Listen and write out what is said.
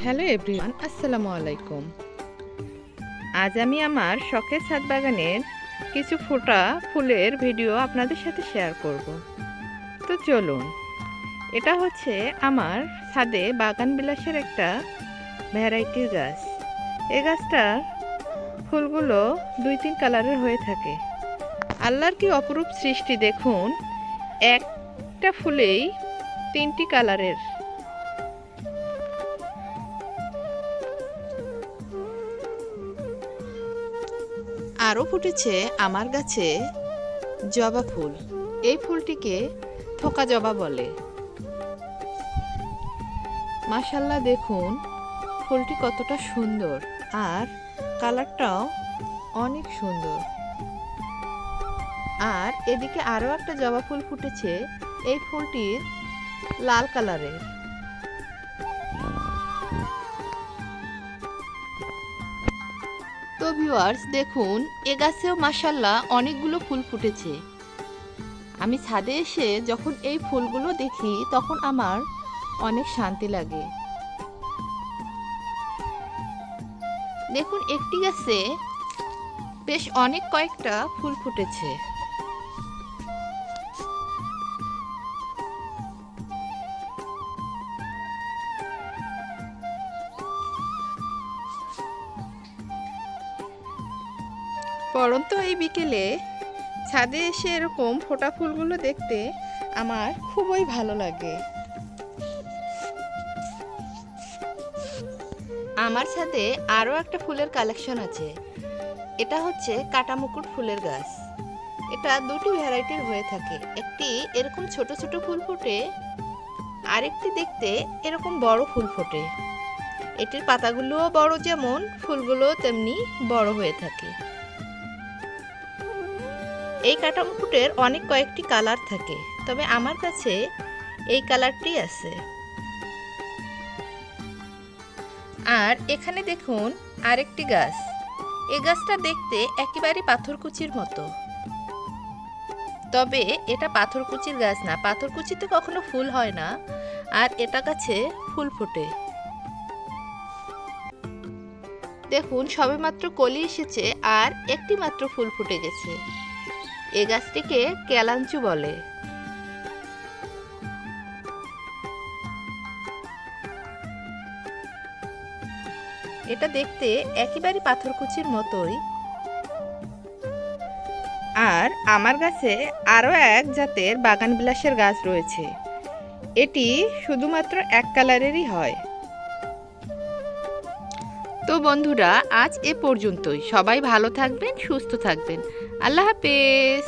Hello everyone, আসসালামু আলাইকুম। আজ আমি আমার শখের ছাদ বাগানের কিছু ফোটা ফুলের ভিডিও আপনাদের সাথে শেয়ার করব। তো চলুন, এটা হচ্ছে আমার ছাদে বাগান বিলাসের একটা ভ্যারাইটির গাছ। এই গাছটার ফুলগুলো 2-3 কালারের হয়ে থাকে। আল্লাহর কি অপরূপ সৃষ্টি দেখুন, একটা ফুলেই 3টি কালারের। আরও ফুটেছে আমার গাছে জবা ফুল। এই ফুলটিকে থোকা জবা বলে। মাশাআল্লাহ, দেখুন ফুলটি কতটা সুন্দর, আর কালারটাও অনেক সুন্দর। আর এদিকে আরও একটা জবা ফুল ফুটেছে। এই ফুলটির লাল কালারের। তো ভিউয়ার্স, দেখুন এ গাছেও মাশাআল্লাহ অনেকগুলো ফুল ফুটেছে। আমি ছাদে এসে যখন এই ফুলগুলো দেখি তখন আমার অনেক শান্তি লাগে। দেখুন একটি গাছে বেশ অনেক কয়েকটা ফুল ফুটেছে। পরন্ত এই বিকেলে ছাদে এসে এরকম ফোটা ফুলগুলো দেখতে আমার খুবই ভালো লাগে। আমার ছাদে আরও একটা ফুলের কালেকশন আছে। এটা হচ্ছে কাটা মুকুট ফুলের গাছ। এটা দুটি ভ্যারাইটির হয়ে থাকে। একটি এরকম ছোট ছোট ফুল ফোটে, আরেকটি দেখতে এরকম বড় ফুল ফোটে। এটির পাতাগুলোও বড়, যেমন ফুলগুলোও তেমনি বড় হয়ে থাকে। এই কাটা মুকুটের অনেক কয়েকটি কালার থাকে, তবে আমার কাছে এই কালারটি আছে। আর এখানে দেখুন আরেকটি গাছ। এই গাছটা দেখতে একেবারে পাথরকুচির মতো, তবে এটা পাথরকুচির গাছ না। পাথরকুচিতে কখনো ফুল হয় না, আর এটা গাছে ফুল ফোটে। দেখুন সবেমাত্র কলি এসেছে আর একটি মাত্র ফুল ফুটে গেছে। এই গাছটিকে কেলাঞ্চু বলে। এটা দেখতে একেবারে পাথরকুচির মতোই। আর আমার কাছে আরও এক জাতের বাগান বিলাসের গাছ রয়েছে। এটি শুধুমাত্র এক কালারেরই হয়। তো বন্ধুরা, আজ এ পর্যন্তই। সবাই ভালো থাকবেন, সুস্থ থাকবেন। আল্লাহ হাফেজ।